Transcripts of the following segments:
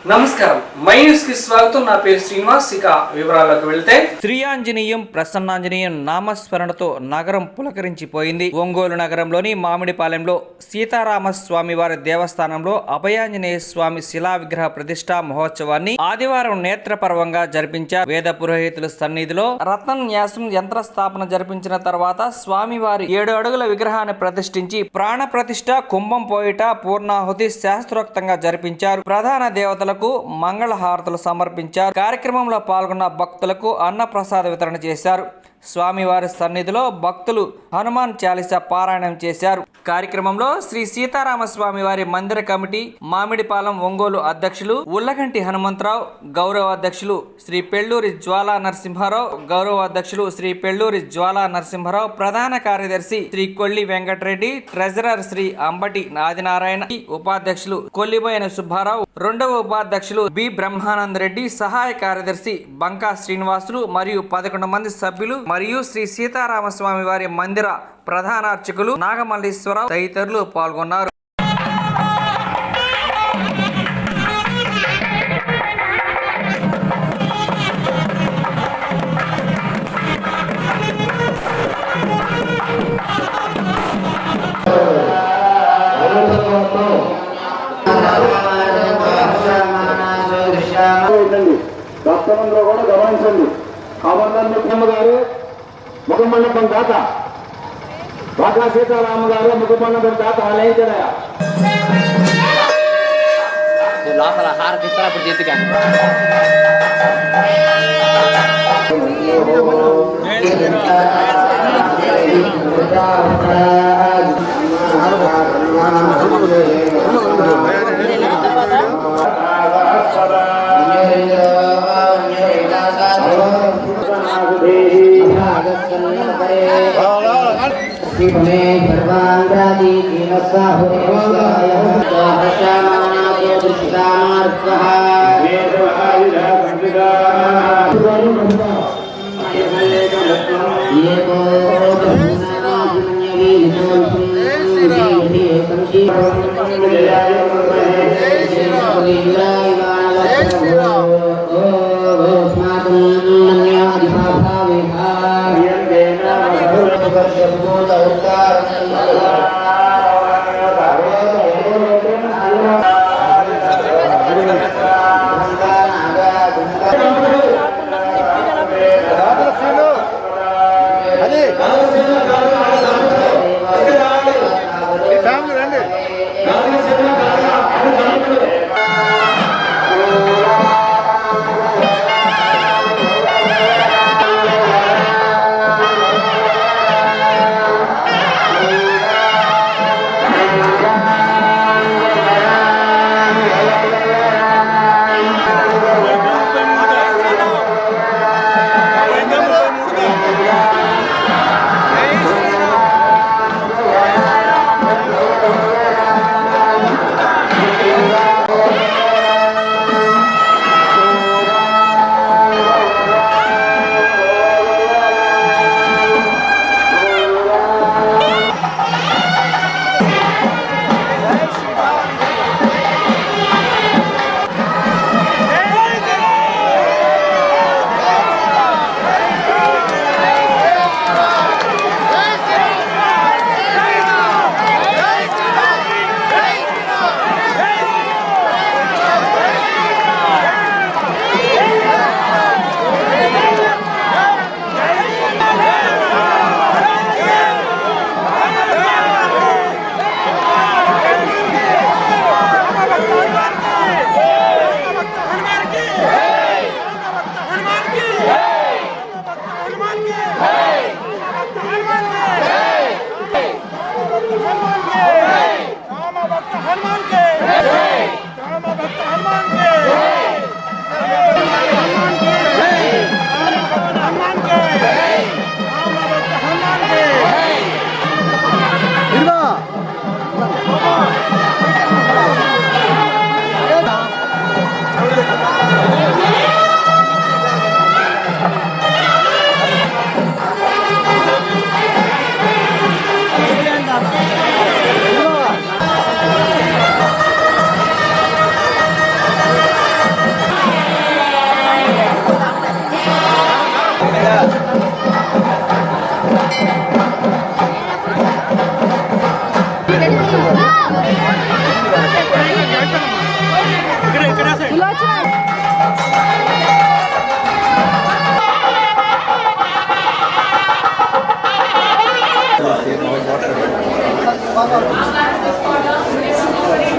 నమస్కారం, my news కి స్వాగతం. నా పేరు శ్రీనివాస్. ఇక వివరాల్లోకి వెళ్తే శ్రీ ఆంజనేయం ప్రసన్నాంజనేయం నామస్మరణతో నగరం పులకరించిపోయింది. ఒంగోలు నగరంలోని మామిడిపాలెంలో సీతారామస్వామి వారి దేవస్థానంలో అభయాంజనేయ స్వామి శిలా విగ్రహ ప్రతిష్టా మహోత్సవాన్ని ఆదివారం నేత్రపర్వంగా జరిపించారు. వేద పురోహితుల సన్నిధిలో రత్నన్యాసం యంత్రస్థాపన జరిపించిన తర్వాత స్వామివారి 7 అడుగుల విగ్రహాన్ని ప్రతిష్ఠించి ప్రాణ ప్రతిష్ఠ, కుంభం పోయిట, పూర్ణాహుతి శాస్త్రోక్తంగా జరిపించారు. ప్రధాన దేవతలకు మంగళహారతులు సమర్పించారు. కార్యక్రమంలో పాల్గొన్న భక్తులకు అన్న ప్రసాద వితరణ చేశారు. స్వామివారి సన్నిధిలో భక్తులు హనుమాన్ చాలీసా పారాయణం చేశారు. కార్యక్రమంలో శ్రీ సీతారామస్వామి వారి మందిర కమిటీ మామిడిపాలెం ఒంగోలు అధ్యక్షులు ఉల్లగంటి హనుమంతరావు, గౌరవ అధ్యక్షులు శ్రీ పెళ్లూరి జ్వాలా నరసింహారావు, గౌరవ అధ్యక్షులు శ్రీ పెళ్లూరి జ్వాలా నరసింహారావు, ప్రధాన కార్యదర్శి శ్రీ కొల్లి వెంకటరెడ్డి, ట్రెజరర్ శ్రీ అంబటి ఆదినారాయణ, ఉపాధ్యక్షులు కొల్లిబోయిన సుబ్బారావు, రెండవ ఉపాధ్యక్షులు బి బ్రహ్మానంద రెడ్డి, సహాయ కార్యదర్శి బంకా శ్రీనివాసులు మరియు 11 మంది సభ్యులు మరియు శ్రీ సీతారామస్వామి వారి మందిర ప్రధాన అర్చకులు నాగమల్లేశ్వరరావు తదితరులు పాల్గొన్నారు. భక్తమందరూ కూడా గమనించండి. అమర్నాథ్ గారు ముఖమండపం దాత, బాగా సీతారామ గారు ముఖమండపం దాత ఆలయించారయా. లోపల హారతి ఇప్పుడు చేతిగా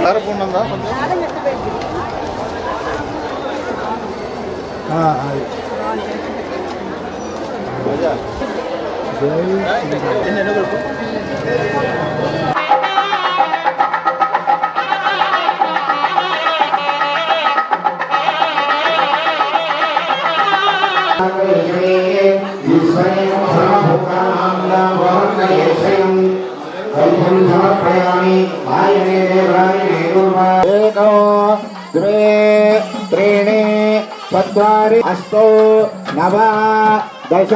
ఉందా एको द्वे त्रीणि चत्वारि अष्टौ नव दश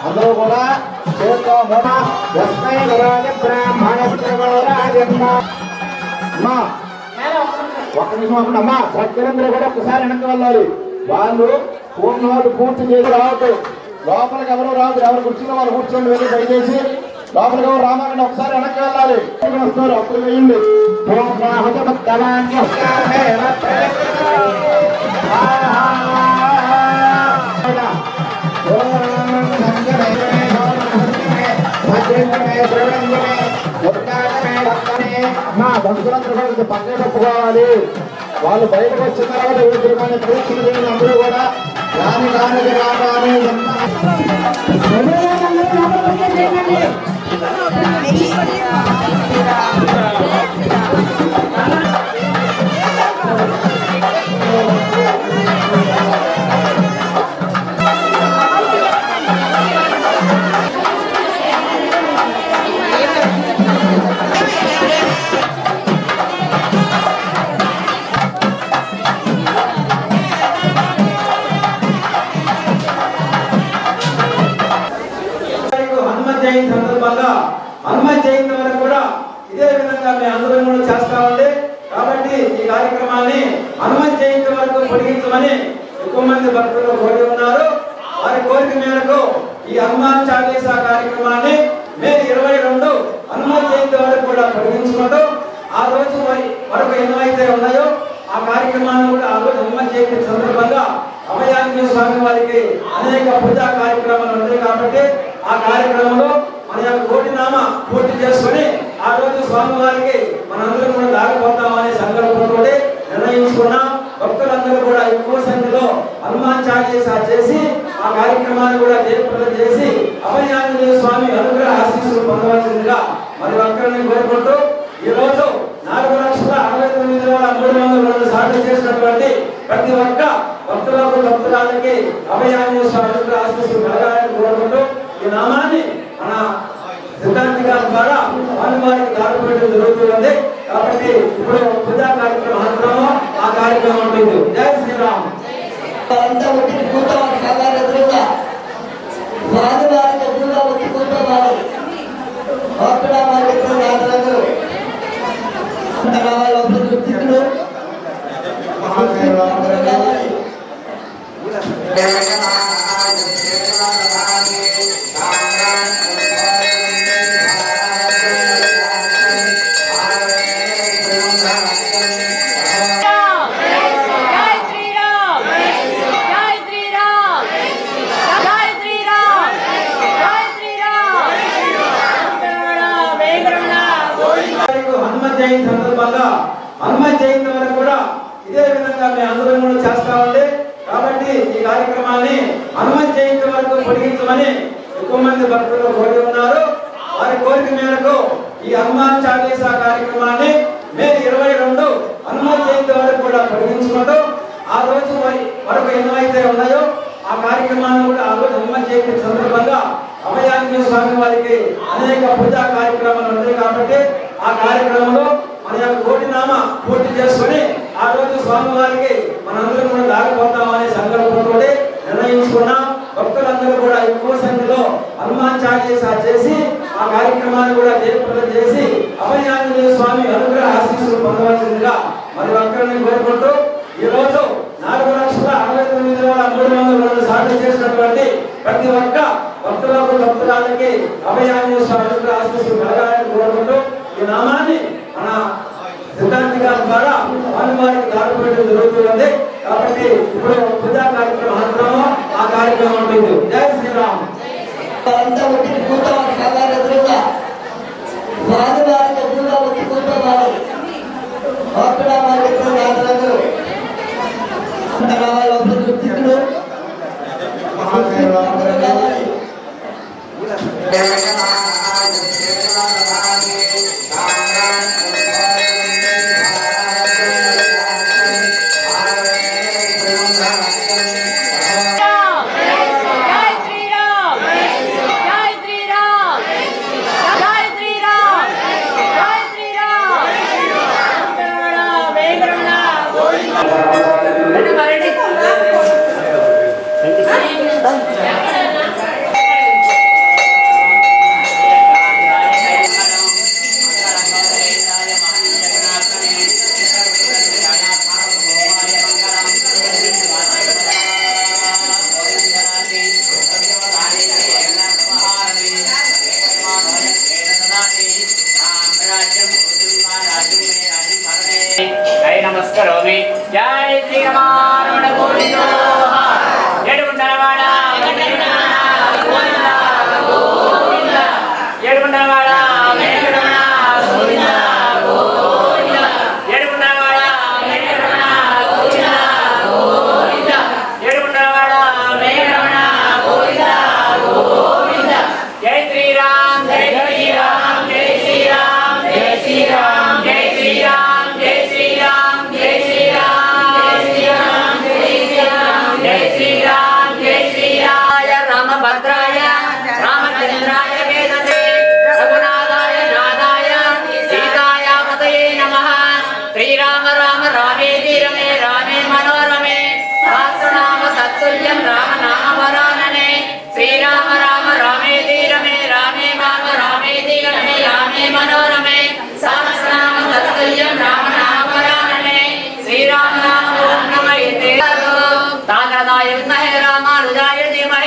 అందరూ కూడా చేతితో ఒక్క నిమిషం అప్పుడు అమ్మా భక్తులందరూ కూడా ఒకసారి వెనక్కి వెళ్ళాలి. వాళ్ళు పూర్ణవాళ్ళు పూర్తి చేసి రావద్దు. లోపలికి ఎవరు రావద్దు. ఎవరు కూర్చున్న వాళ్ళు కూర్చోండి. వెళ్ళి దయచేసి లోపలికి ఎవరు రామాకండి. ఒకసారి వెనక్కి వెళ్ళాలి. వస్తారు అప్పుడు వేయండి. మా భక్తులందరూ పక్కన తప్పుకోవాలి. వాళ్ళు బయటకు వచ్చిన తర్వాత వివిధమైన పరీక్షలు చేయని అందరూ కూడా రాని రాని రాగానే సందర్భంగా హనుమాన్ జయంతి వరకు కూడా ఇదే విధంగా మేము అందరం కూడా చేస్తామండి. కాబట్టి ఈ కార్యక్రమాన్ని హనుమాన్ జయంతి వరకు పొడిగించమని ఎక్కువ మంది భక్తులు కోరి ఉన్నారు. వారి కోరిక మేరకు ఈ హనుమాన్ చాలీసా కార్యక్రమాన్ని మే 22 హనుమాన్ జయంతి వరకు కూడా పొడిగించుకుంటూ ఆ రోజు వరకు ఎన్నైతే ఉన్నాయో ఆ కార్యక్రమాన్ని కూడా ఆ రోజు హనుమాన్ జయంతి సందర్భంగా అభయాంజనేయ స్వామి వారికి అనేక పూజా కార్యక్రమాలు ఉన్నాయి. కాబట్టి ఆ కార్యక్రమంలో మన యొక్క కోటినామా పూర్తి చేసుకుని ఆ రోజు స్వామివారికి మనందరం కూడా దారిపోతామనే సంకల్పంతో నిర్ణయించుకున్నాం. భక్తులందరూ కూడా ఎక్కువ సంఖ్యలో హనుమాన్ చాలీసా చేసి ఆ కార్యక్రమాన్ని కూడా జయప్రదం చేసి అభయాంజనేయ స్వామి అనుగ్రహ ఆశీస్సులు పొందవలసిందిగా మరి ఒక్కరిని కోరుకుంటూ ఈ రోజు 4,69,302 సార్లు చేసినటువంటి ప్రతి ఒక్క భక్తులకు భక్తురాలకి అభయాంజనేయ స్వామి అనుగ్రహ ఆశీస్సులు కలగాలని కోరుకుంటూ ఈ నామాన్ని మన సిద్ధాంతికాల ద్వారా స్వామివారికి దారిపోయడం జరుగుతుంది. కాబట్టి ఇప్పుడు పూజా కార్యక్రమం అంతరము ఆ కార్యక్రమం ఉంటుంది. జై శ్రీరామ్. హనుమాన్ జయంతి సందర్భంగా హనుమాన్ జయంతి వరకు కూడా ఇదే విధంగా మేము అందరం కూడా చేస్తామండి. కాబట్టి ఈ కార్యక్రమాన్ని హనుమాన్ జయంతి వరకు పొడిగించమని ఎక్కువ మంది భక్తులు కోరి ఉన్నారు. వారి కోరిక మేరకు ఈ హనుమాన్ చాలీసా కార్యక్రమాన్ని మే 22 హనుమాన్ జయంతి వరకు కూడా పొడిగించుకుంటూ ఆ రోజు వరకు ఎన్నైతే ఉన్నాయో ఆ కార్యక్రమాన్ని కూడా ఆ రోజు హనుమాన్ జయంతి సందర్భంగా అభయాంజనేయ స్వామి వారికి అనేక పూజా కార్యక్రమాలు ఉన్నాయి. కాబట్టి ఆ కార్యక్రమంలో మన యొక్క కోటినామా పూర్తి చేసుకుని ఆ రోజు స్వామివారికి మనందరం కూడా దారిపోతామనే సంకల్పంతో నిర్ణయించుకున్నాం. భక్తులందరూ కూడా ఎక్కువ సంఖ్యలో హనుమాన్ చాలీసా చేసి ఆ కార్యక్రమాన్ని కూడా జయప్రదం చేసి అభయాంజనేయ స్వామి అనుగ్రహ ఆశీస్సులు పొందవలసిందిగా మరి ఒక్కరిని కోరుకుంటూ ఈ రోజు 4,69,302 సార్లు చేసినటువంటి ప్రతి ఒక్క భక్తులకు భక్తురాలకి అభయాంజనేయ స్వామి అనుగ్రహ ఆశీస్సులు కలగాలని కోరుకుంటూ ఈ నామాన్ని మన సిద్ధాంతికాల ద్వారా స్వామివారికి దారిపోయడం జరుగుతుంది. కాబట్టి ఇప్పుడు పూజా కార్యక్రమం అంతరము ఆ కార్యక్రమం ఉంటుంది. జై శ్రీరామ్. వచ్చి కూర్చోవాలి సాధారణ ఎదురుగా స్వామివారికి ఎదురుగా వచ్చి కూర్చోవాలి అక్కడ వారి రాజులందరూ గుర్తింపులు కావాలి. నమస్కారం. జై శ్రీరామ గోవిందో ఏడుగుండలవాడ ఏడుగుండలవాడ వెంకటరమణ గోవింద గోవింద ఏడుగుండలవాడ వెంకటరమణ గోవింద గోవింద ఏడుగుండలవాడ వెంకటరమణ గోవింద గోవింద జై శ్రీరామ్ జై శ్రీరామ్ జై శ్రీరామ్ జై శ్రీరామ్ జై శ్రీరామ్ జై శ్రీరామ్ జై శ్రీరామ్ జై శ్రీరామ్ జై శ్రీరామ్ జై శ్రీరాయ రామభద్రాయ రామచంద్రాయ వేదతే రఘునాథాయ నాథాయ సీతాయ పతయే నమః. శ్రీరామ రామ రామేతి రమే రామే మనోరమే సహస్రనామ తత్తుల్యం రామ నామ వరాననే. శ్రీరామ రామ రామేతి రమే రామే నామ రామేతి రమే రామే మనోరమే సహస్రనామ తత్తుల్యం రామ నామ వరాననే. శ్రీరామ నామ ఓం నమః తారదాయ విద్మహే రామానుజాయ ధీమహి.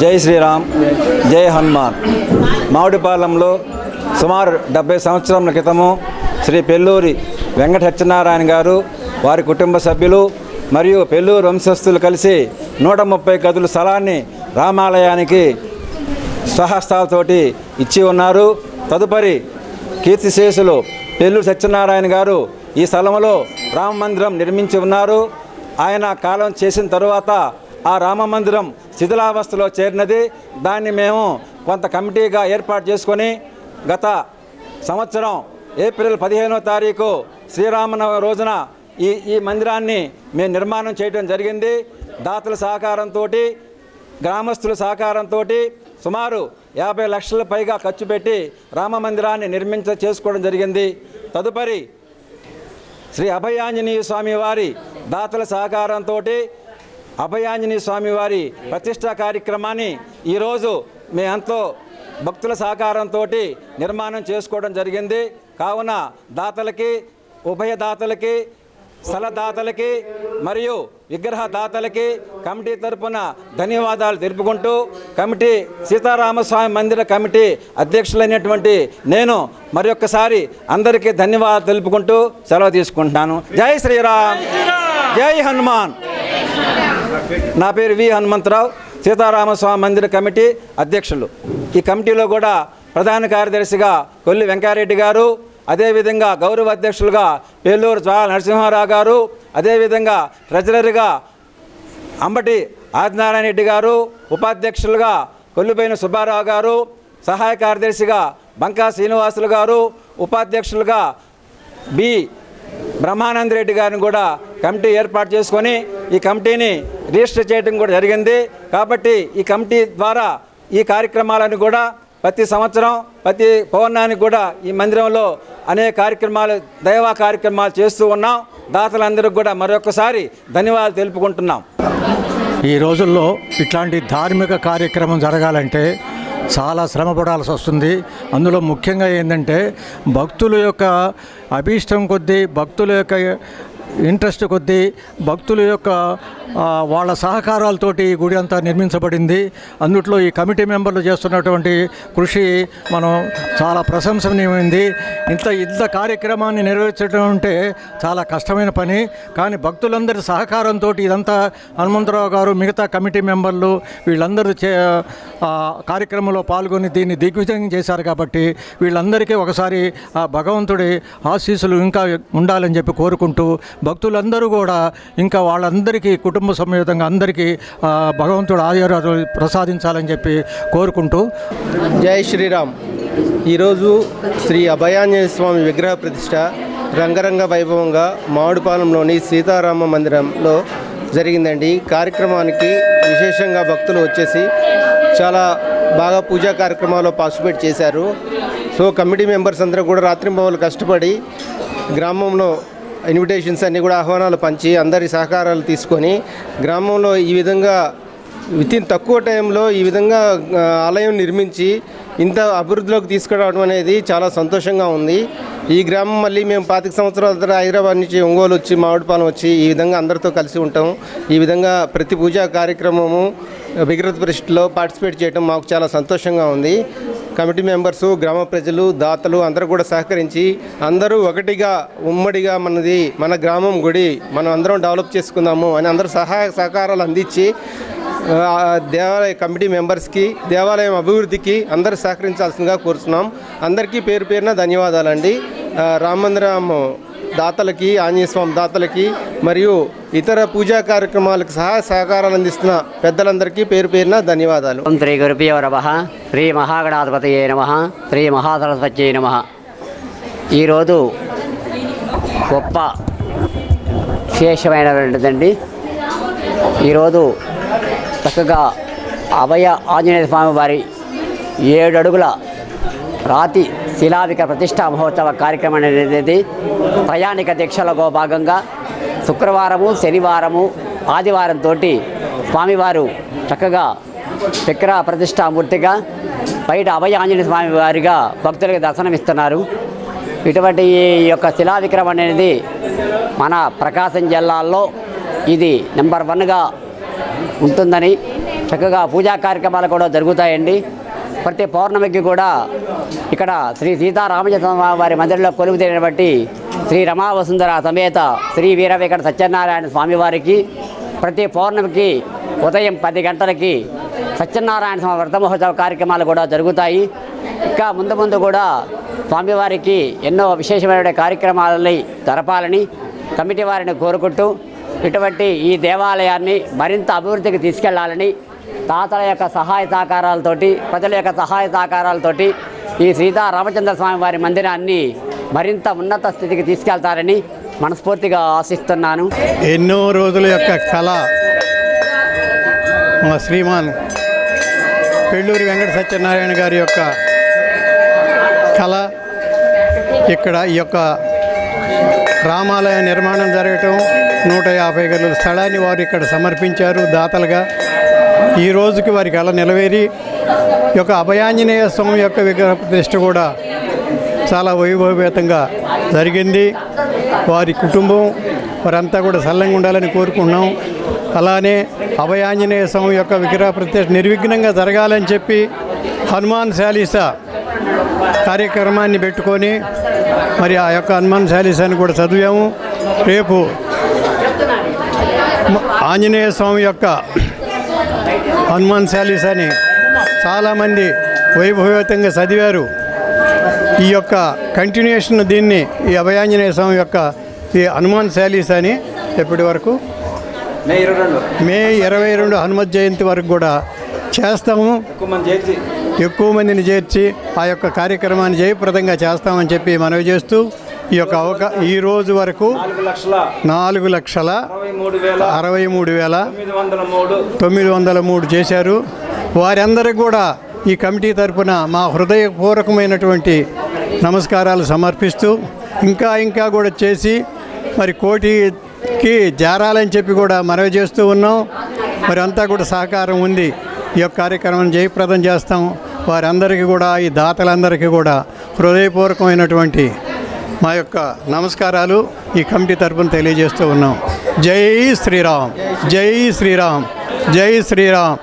జై శ్రీరామ్, జై హనుమాన్. మామిడిపాలెంలో సుమారు 70 సంవత్సరాల క్రితము శ్రీ పెళ్ళూరి వెంకట సత్యనారాయణ గారు వారి కుటుంబ సభ్యులు మరియు పెళ్ళూరు వంశస్థులు కలిసి 130 గదుల స్థలాన్ని రామాలయానికి స్వహస్తాలతోటి ఇచ్చి ఉన్నారు. తదుపరి కీర్తిశేషులు పెళ్ళూరు సత్యనారాయణ గారు ఈ స్థలంలో రామ మందిరం నిర్మించి ఉన్నారు. ఆయన కాలం చేసిన తరువాత ఆ రామ మందిరం శిథిలావస్థలో చేరినది. దాన్ని మేము కొంత కమిటీగా ఏర్పాటు చేసుకొని గత సంవత్సరం ఏప్రిల్ 15వ తారీఖు శ్రీరామనవమి రోజున ఈ మందిరాన్ని మేము నిర్మాణం చేయడం జరిగింది. దాతల సహకారంతో, గ్రామస్తుల సహకారంతో సుమారు 50 లక్షల పైగా ఖర్చు పెట్టి రామ మందిరాన్ని చేసుకోవడం జరిగింది. తదుపరి శ్రీ అభయాంజనేయ స్వామి వారి దాతల సహకారంతో అభయాంజనేయ స్వామి వారి ప్రతిష్టా కార్యక్రమాన్ని ఈరోజు మేమెంతో భక్తుల సహకారంతో నిర్మాణం చేసుకోవడం జరిగింది. కావున దాతలకి, ఉభయ దాతలకి, స్థల దాతలకి మరియు విగ్రహ దాతలకి కమిటీ తరపున ధన్యవాదాలు తెలుపుకుంటూ, కమిటీ సీతారామస్వామి మందిర కమిటీ అధ్యక్షులైనటువంటి నేను మరొక్కసారి అందరికీ ధన్యవాదాలు తెలుపుకుంటూ సెలవు తీసుకుంటున్నాను. జై శ్రీరామ్, జై హనుమాన్. నా పేరు వి హనుమంతరావు, సీతారామస్వామి మందిర కమిటీ అధ్యక్షులు. ఈ కమిటీలో కూడా ప్రధాన కార్యదర్శిగా కొల్లి వెంకారెడ్డి గారు, అదేవిధంగా గౌరవ అధ్యక్షులుగా పేలూరు జ్వాల నరసింహారావు గారు, అదేవిధంగా ట్రెజరర్గా అంబటి ఆదినారాయణ రెడ్డి గారు, ఉపాధ్యక్షులుగా కొల్లిపోయిన సుబ్బారావు గారు, సహాయ కార్యదర్శిగా బంకా శ్రీనివాసులు గారు, ఉపాధ్యక్షులుగా బి బ్రహ్మానంద రెడ్డి గారిని కూడా కమిటీ ఏర్పాటు చేసుకొని ఈ కమిటీని రిజిస్టర్ చేయడం కూడా జరిగింది. కాబట్టి ఈ కమిటీ ద్వారా ఈ కార్యక్రమాలను కూడా ప్రతి సంవత్సరం ప్రతి పౌర్ణానికి కూడా ఈ మందిరంలో అనేక కార్యక్రమాలు, దైవ కార్యక్రమాలు చేస్తూ ఉన్నాం. దాతలందరికీ కూడా మరొకసారి ధన్యవాదాలు తెలుపుకుంటున్నాం. ఈ రోజుల్లో ఇట్లాంటి ధార్మిక కార్యక్రమం జరగాలంటే చాలా శ్రమ పడాల్సి వస్తుంది. అందులో ముఖ్యంగా ఏంటంటే భక్తుల యొక్క అభీష్టం కొద్దీ, భక్తుల యొక్క ఇంట్రెస్ట్ కొద్దీ, భక్తుల యొక్క వాళ్ళ సహకారాలతోటి ఈ గుడి అంతా నిర్మించబడింది. అందుట్లో ఈ కమిటీ మెంబర్లు చేస్తున్నటువంటి కృషి మనం చాలా ప్రశంసనీయమైంది. ఇంత కార్యక్రమాన్ని నిర్వహించడం అంటే చాలా కష్టమైన పని. కానీ భక్తులందరి సహకారంతో ఇదంతా హనుమంతరావు గారు, మిగతా కమిటీ మెంబర్లు వీళ్ళందరూ కార్యక్రమంలో పాల్గొని దీన్ని దిగ్విజయం చేశారు. కాబట్టి వీళ్ళందరికీ ఒకసారి ఆ భగవంతుడి ఆశీస్సులు ఇంకా ఉండాలని చెప్పి కోరుకుంటూ, భక్తులందరూ కూడా ఇంకా వాళ్ళందరికీ కుటుంబ సమేతంగా అందరికీ భగవంతుడు ఆశీర్వాదాలు ప్రసాదించాలని చెప్పి కోరుకుంటూ జై శ్రీరామ్. ఈరోజు శ్రీ అభయాంజనేయ స్వామి విగ్రహ ప్రతిష్ట రంగరంగ వైభవంగా మామిడిపాలెంలోని సీతారామ మందిరంలో జరిగిందండి. కార్యక్రమానికి విశేషంగా భక్తులు వచ్చేసి చాలా బాగా పూజా కార్యక్రమాల్లో పార్టిసిపేట్ చేశారు. సో కమిటీ మెంబర్స్ అందరూ కూడా రాత్రింబవళ్ళు కష్టపడి గ్రామంలో ఇన్విటేషన్స్ అన్నీ కూడా ఆహ్వానాలు పంచి అందరి సహకారాలు తీసుకొని గ్రామంలో ఈ విధంగా వితిన్ తక్కువ టైంలో ఈ విధంగా ఆలయం నిర్మించి ఇంత అభివృద్ధిలోకి తీసుకురావడం అనేది చాలా సంతోషంగా ఉంది. ఈ గ్రామం మళ్ళీ మేము 25 సంవత్సరాల తర్వాత హైదరాబాద్ నుంచి ఒంగోలు వచ్చి మామిడిపాలెం వచ్చి ఈ విధంగా అందరితో కలిసి ఉంటాము. ఈ విధంగా ప్రతి పూజా కార్యక్రమము విగ్రహ ప్రతిష్టలో పార్టిసిపేట్ చేయడం మాకు చాలా సంతోషంగా ఉంది. కమిటీ మెంబర్సు, గ్రామ ప్రజలు, దాతలు అందరూ కూడా సహకరించి అందరూ ఒకటిగా ఉమ్మడిగా మన గ్రామం గుడి మనం అందరం డెవలప్ చేసుకుందాము అని అందరూ సహకారాలు అందించి దేవాలయ కమిటీ మెంబర్స్కి, దేవాలయం అభివృద్ధికి అందరూ సహకరించాల్సిందిగా కోరుతున్నాం. అందరికీ పేరు పేరున ధన్యవాదాలండి. రామ మందిరం దాతలకి, ఆంజనేయ స్వామి దాతలకి మరియు ఇతర పూజా కార్యక్రమాలకు సహకారాలు అందిస్తున్న పెద్దలందరికీ పేరు పేరున ధన్యవాదాలు. శ్రీ గురుభ్యో నమః. శ్రీ మహాగణాధిపతయే నమః. శ్రీ మహాసరస్వత్యై నమః. ఈరోజు గొప్ప విశేషమైనటువంటిదండి. ఈరోజు చక్కగా అభయ ఆంజనేయ స్వామి వారి 7 అడుగుల రాతి శిలావిక ప్రతిష్టా మహోత్సవ కార్యక్రమం అనేది ప్రయాణిక దీక్షలలో భాగంగా శుక్రవారము, శనివారము, ఆదివారంతో స్వామివారు చక్కగా విగ్రహ ప్రతిష్టామూర్తిగా బయట అభయ ఆంజనేయ స్వామి వారిగా భక్తులకు దర్శనమిస్తున్నారు. ఇటువంటి ఈ యొక్క శిలా విగ్రహం అనేది మన ప్రకాశం జిల్లాల్లో ఇది నెంబర్ 1గా ఉంటుందని, చక్కగా పూజా కార్యక్రమాలు కూడా జరుగుతాయండి. ప్రతి పౌర్ణమికి కూడా ఇక్కడ శ్రీ సీతారామచంద్ర వారి మందిరంలో కొలువు తీరినటువంటి శ్రీ రమా వసుంధర సమేత శ్రీ వీర వెంకట సత్యనారాయణ స్వామివారికి ప్రతి పౌర్ణమికి ఉదయం 10 గంటలకి సత్యనారాయణ స్వామి వ్రత మహోత్సవ కార్యక్రమాలు కూడా జరుగుతాయి. ఇంకా ముందు ముందు కూడా స్వామివారికి ఎన్నో విశేషమైన కార్యక్రమాలని జరపాలని కమిటీ వారిని కోరుకుంటూ ఇటువంటి ఈ దేవాలయాన్ని మరింత అభివృద్ధికి తీసుకెళ్లాలని తాతల యొక్క సహాయ సహకారాలతోటి ప్రజల యొక్క సహాయ సహకారాలతోటి ఈ సీతారామచంద్ర స్వామి వారి మందిరాన్ని మరింత ఉన్నత స్థితికి తీసుకెళ్తారని మనస్ఫూర్తిగా ఆశిస్తున్నాను. ఎన్నో రోజుల యొక్క కళ మా శ్రీమాన్ పెళ్ళూరి వెంకట సత్యనారాయణ గారి యొక్క కళ ఇక్కడ ఈ యొక్క రామాలయ నిర్మాణం జరగటం 150 గదుల స్థలాన్ని వారు ఇక్కడ సమర్పించారు దాతలుగా. ఈ రోజుకి వారి కళ నెరవేరి ఈ యొక్క అభయాంజనేయ స్వామి యొక్క విగ్రహ ప్రతిష్ఠ కూడా చాలా వైభవపేతంగా జరిగింది. వారి కుటుంబం వారంతా కూడా సల్లంగా ఉండాలని కోరుకుంటున్నాం. అలానే అభయాంజనేయ స్వామి యొక్క విగ్రహ ప్రతిష్ఠ నిర్విఘ్నంగా జరగాలని చెప్పి హనుమాన్ చాలీసా కార్యక్రమాన్ని పెట్టుకొని మరి ఆ యొక్క హనుమాన్ చాలీసాని కూడా చదివాము. రేపు ఆంజనేయ స్వామి యొక్క హనుమాన్ చాలీసాని చాలామంది వైభవేతంగా చదివారు. ఈ యొక్క కంటిన్యూషన్ దీన్ని ఈ అభయాంజనేయ స్వామి యొక్క ఈ హనుమాన్ చాలీసాని ఎప్పటి వరకు మే 22 హనుమత్ జయంతి వరకు కూడా చేస్తాము. ఎక్కువ మందిని చేర్చి ఆ యొక్క కార్యక్రమాన్ని జయప్రదంగా చేస్తామని చెప్పి మనవి చేస్తూ ఈ యొక్క ఈ రోజు వరకు 4,63,903 చేశారు. వారందరికీ కూడా ఈ కమిటీ తరఫున మా హృదయపూర్వకమైనటువంటి నమస్కారాలు సమర్పిస్తూ ఇంకా కూడా చేసి మరి కోటికి జారాలని చెప్పి కూడా మనవి చేస్తూ ఉన్నాం. మరి అంతా కూడా సహకారం ఉంది. ఈ యొక్క కార్యక్రమాన్ని జయప్రదం చేస్తాం. వారందరికీ కూడా ఈ దాతలందరికీ కూడా హృదయపూర్వకమైనటువంటి మా యొక్క నమస్కారాలు ఈ కమిటీ తరఫున తెలియజేస్తూ ఉన్నాం. జై శ్రీరామ్, జై శ్రీరామ్, జై శ్రీరామ్,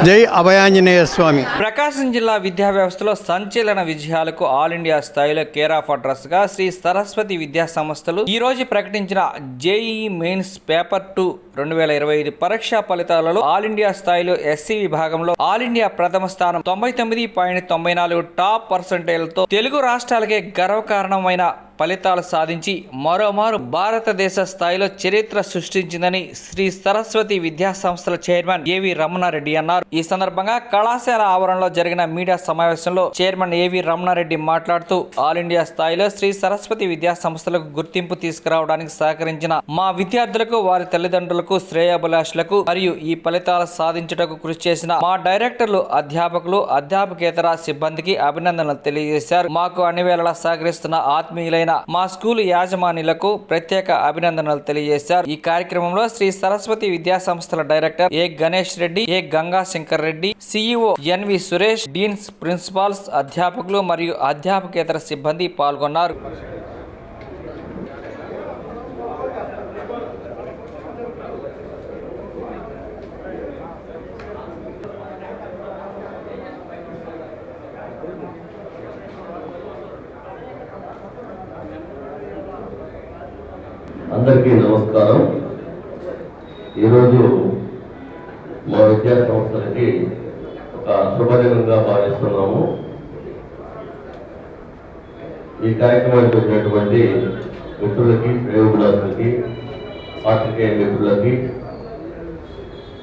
జై అభయాంజనేయ స్వామి. ప్రకాశం జిల్లా విద్యా వ్యవస్థలో సంచలన విజయాలకు ఆల్ ఇండియా స్థాయిలో కేర్ ఆఫ్ అడ్రస్ గా శ్రీ సరస్వతి విద్యా సంస్థలు ఈ రోజు ప్రకటించిన జేఈఈ మెయిన్స్ పేపర్ 2 2025 పరీక్షా ఫలితాలలో ఆల్ ఇండియా స్థాయిలో ఎస్సీ విభాగంలో ఆల్ ఇండియా ప్రథమ స్థానం 99.94 టాప్ పర్సెంటేజ్లతో తెలుగు రాష్ట్రాలకే గర్వకారణమైన ఫలితాలు సాధించి మరోమారు భారతదేశ స్థాయిలో చరిత్ర సృష్టించిందని శ్రీ సరస్వతి విద్యా సంస్థల చైర్మన్ ఏవి రమణారెడ్డి అన్నారు. ఈ సందర్భంగా కళాశాల ఆవరణలో జరిగిన మీడియా సమావేశంలో చైర్మన్ ఏవి రమణారెడ్డి మాట్లాడుతూ ఆల్ ఇండియా స్థాయిలో శ్రీ సరస్వతి విద్యా సంస్థలకు గుర్తింపు తీసుకురావడానికి సహకరించిన మా విద్యార్థులకు, వారి తల్లిదండ్రులకు, శ్రేయోభిలాషులకు మరియు ఈ ఫలితాలు సాధించుటకు కృషి చేసిన మా డైరెక్టర్లు, అధ్యాపకులు, అధ్యాపకేతర సిబ్బందికి అభినందనలు తెలియజేశారు. మాకు అన్ని వేళలా సహకరిస్తున్న ఆత్మీయులైన మా స్కూల్ యాజమాన్యులకు ప్రత్యేక అభినందనలు తెలియజేశారు. ఈ కార్యక్రమంలో శ్రీ సరస్వతి విద్యా సంస్థల director A Ganesh Reddy, A Ganga Shankar Reddy, CEO N V Suresh, deans, principals, అధ్యాపకులు మరియు అధ్యాపకేతర సిబ్బంది పాల్గొన్నారు. అందరికీ నమస్కారం. ఈరోజు మా విద్యా సంస్థలకి ఒక శుభదినంగా భావిస్తున్నాము. ఈ కార్యక్రమానికి వచ్చినటువంటి మిత్రులకి, శ్రేయోభిలాషులకి, పాత్రికేయ మిత్రులకి,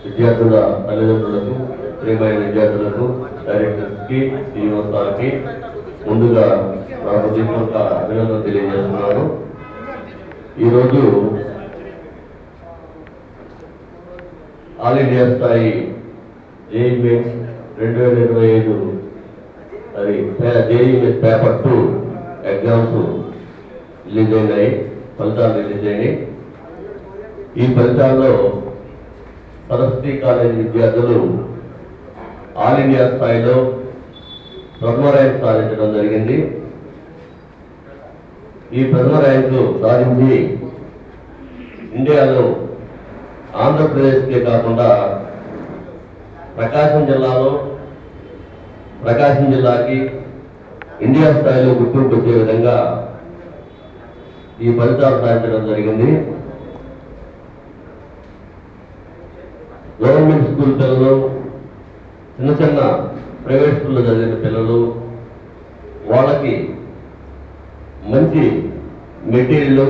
విద్యార్థుల తల్లిదండ్రులకు, ప్రియమైన విద్యార్థులకు, డైరెక్టర్స్కి, సీఈఓ సార్కి ముందుగా నా హృదయపూర్వక అభినందనలు తెలియజేస్తున్నాను. ఈరోజు ఆల్ ఇండియా స్థాయి జేఈఈ మెయిన్స్ 2025 అది JEE mains paper 2 exams release అయినాయి, ఫలితాలు రిలీజ్ అయినాయి. ఈ ఫలితాల్లో సరస్వతి కాలేజీ విద్యార్థులు ఆల్ ఇండియా స్థాయిలో ప్రథమ ర్యాంక్ సాధించడం జరిగింది. ఈ ప్రథమ ర్యాంకు సాధించి ఇండియాలో ఆంధ్రప్రదేశ్కే కాకుండా ప్రకాశం జిల్లాలో ప్రకాశం జిల్లాకి ఇండియా స్థాయిలో గుర్తింపు వచ్చే విధంగా ఈ ఫలితాలు సాధించడం జరిగింది. గవర్నమెంట్ స్కూల్ పిల్లలు, చిన్న చిన్న ప్రైవేట్ స్కూల్లో చదివిన పిల్లలు, వాళ్ళకి మంచి మెటీరియల్,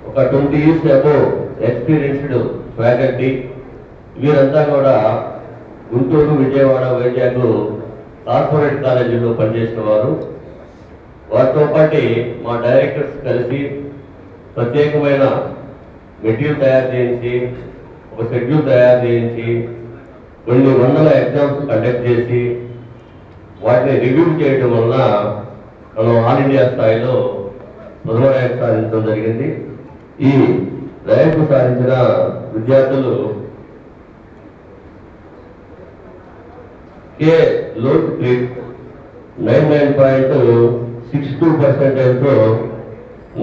ఒక 20 years అబోవ్ ఎక్స్పీరియన్స్డ్ ఫ్యాకల్టీ, వీరంతా కూడా గుంటూరు, విజయవాడ, వైజాగ్ కార్పొరేట్ కాలేజీలో పనిచేసిన వారు. వారితో పాటు మా డైరెక్టర్స్ కలిసి ప్రత్యేకమైన మెటీరియల్ తయారు చేయించి, ఒక షెడ్యూల్ తయారు చేయించి, కొన్ని వందల ఎగ్జామ్స్ కండక్ట్ చేసి వాటిని రివ్యూ చేయడం వలన మనం ఆల్ ఇండియా స్థాయిలో ప్రథమ ర్యాంక్ సాధించడం జరిగింది. ఈ ర్యాంకు సాధించిన విద్యార్థులు కే లోత్ 99.62%తో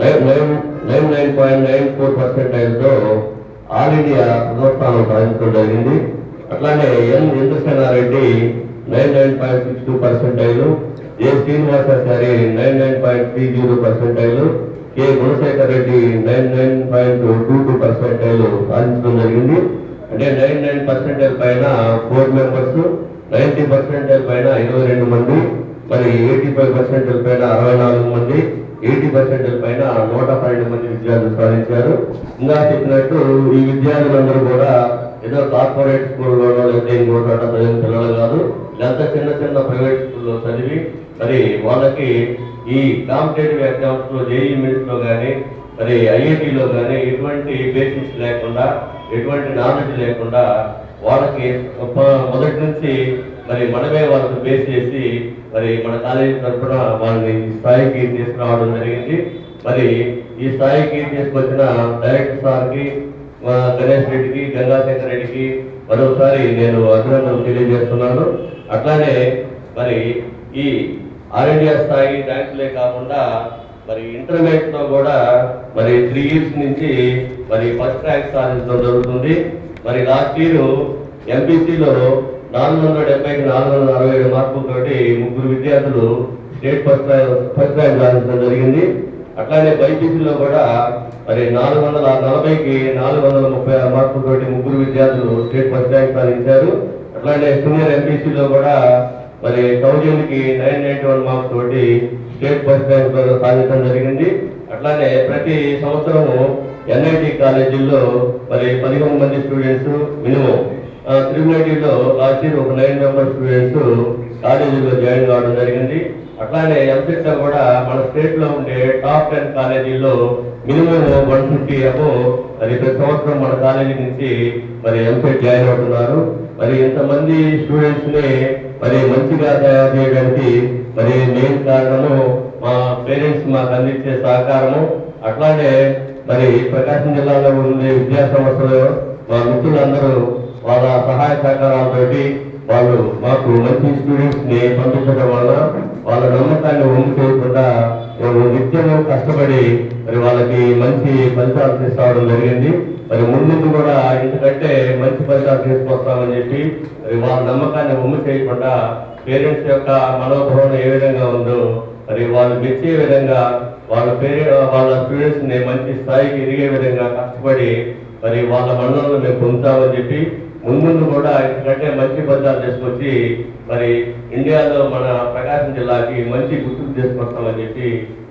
99.94%తో ఆల్ ఇండియా ప్రథమ స్థానం సాధించడం జరిగింది. అట్లానే ఎన్ ఇంద్రసేనారెడ్డి 99.62%, ఏ శ్రీనివాసాచారి 99.30%, కె గుణశేఖర్ రెడ్డి 99.22% సాధించడం జరిగింది. అంటే 99% పైన 4 members, 90% పైన 22 మంది, మరి 85% పైన 64 మంది, 80% పైన 112 మంది విద్యార్థులు సాధించారు. ఇంకా చెప్పినట్టు ఈ విద్యార్థులందరూ కూడా ఏదో కార్పొరేట్ స్కూల్లోనో లేదా ఇంకో చోట చదివిన పిల్లలు కాదు, లేదా చిన్న చిన్న ప్రైవేట్ స్కూల్లో చదివి మరి వాళ్ళకి ఈ కాంపిటేటివ్ ఎగ్జామ్స్ లో, జేఈఈ మెయిన్స్ లో కానీ, మరి ఐఐటీలో కానీ ఎటువంటి బేసిక్స్ లేకుండా, ఎటువంటి నాలెడ్జ్ లేకుండా వాళ్ళకి మొదటి నుంచి మరి మనమే వాళ్ళకి బేస్ చేసి మరి మన కాలేజీ తరఫున వాళ్ళని స్థాయికి తీసుకురావడం జరిగింది. మరి ఈ స్థాయికి తీసుకొచ్చిన డైరెక్టర్ సార్కి, గణేష్ రెడ్డికి, గంగాశంకర్ రెడ్డికి మరోసారి నేను అభినందనలు తెలియజేస్తున్నాను. అట్లానే మరి ఈ ఆల్ ఇండియా స్థాయి ర్యాంకులే కాకుండా మరి ఇంటర్మీడియట్ లో కూడా మరి 3 years నుంచి మరి ఫస్ట్ ర్యాంక్ సాధించడం జరుగుతుంది. మరి లాస్ట్ ఇయర్ ఎంపీసీలో 470కి 467 మార్కులతోటి 3 విద్యార్థులు స్టేట్ ఫస్ట్ ర్యాంక్ సాధించడం జరిగింది. అట్లానే బైపీసీలో కూడా మరి 440కి 436 మార్కులతోటి 3 విద్యార్థులు స్టేట్ ఫస్ట్ ర్యాంక్ సాధించారు. అట్లానే జూనియర్ ఎంపీసీలో కూడా మరి 1000కి 991 మార్క్స్ తోటి స్టేట్ ఫస్ట్ ర్యాంక్ సాధించడం జరిగింది. అట్లానే ప్రతి సంవత్సరము ఎన్ఐటి కాలేజీల్లో మరి 11 మంది students minimum, triple last year ఒక 9 members స్టూడెంట్స్ కాలేజీలో జాయిన్ కావడం జరిగింది. అట్లానే ఎంసెట్ లో కూడా మన స్టేట్ లో ఉండే టాప్ 10 కాలేజీల్లో మినిమం 150 అబోవ్ మరి ప్రతి సంవత్సరం మన కాలేజీ నుంచి మరి ఎంసెట్ జాయిన్ అవుతున్నారు. మరి ఇంతమంది స్టూడెంట్స్ ని మరి మంచిగా తయారు చేయడానికి మరి మెయిన్ కారణము మా పేరెంట్స్ మాకు అందించే సహకారము. అట్లానే మరి ప్రకాశం జిల్లాలో ఉండే విద్యా సంస్థలు మా మిత్రులందరూ వాళ్ళ సహాయ సహకారాలతోటి వాళ్ళు మాకు మంచి స్టూడెంట్స్ ని పంపించడం వల్ల వాళ్ళ నమ్మకాన్ని ఒమ్ము చేయకుండా నిత్యము కష్టపడి మరి వాళ్ళకి మంచి ఫలితాలు తీసుకురావడం జరిగింది. మరి ముందు కూడా ఇంతకంటే మంచి ఫలితాలు తీసుకొస్తామని చెప్పి మరి వాళ్ళ నమ్మకాన్ని ఒమ్ము చేయకుండా పేరెంట్స్ యొక్క మనోభావన ఏ విధంగా ఉందో మరి వాళ్ళు మెచ్చే విధంగా వాళ్ళ స్టూడెంట్స్ ని మంచి స్థాయికి ఎదిగే విధంగా కష్టపడి మరి వాళ్ళ మన్ననలు మేము పొందుతామని చెప్పి ముందు కూడా ఇంతకంటే మంచి ఫలితాలు తీసుకొచ్చి మరి ఇండియాలో మన ప్రకాశం జిల్లాకి మంచి గుర్తింపు తీసుకొస్తామని చెప్పి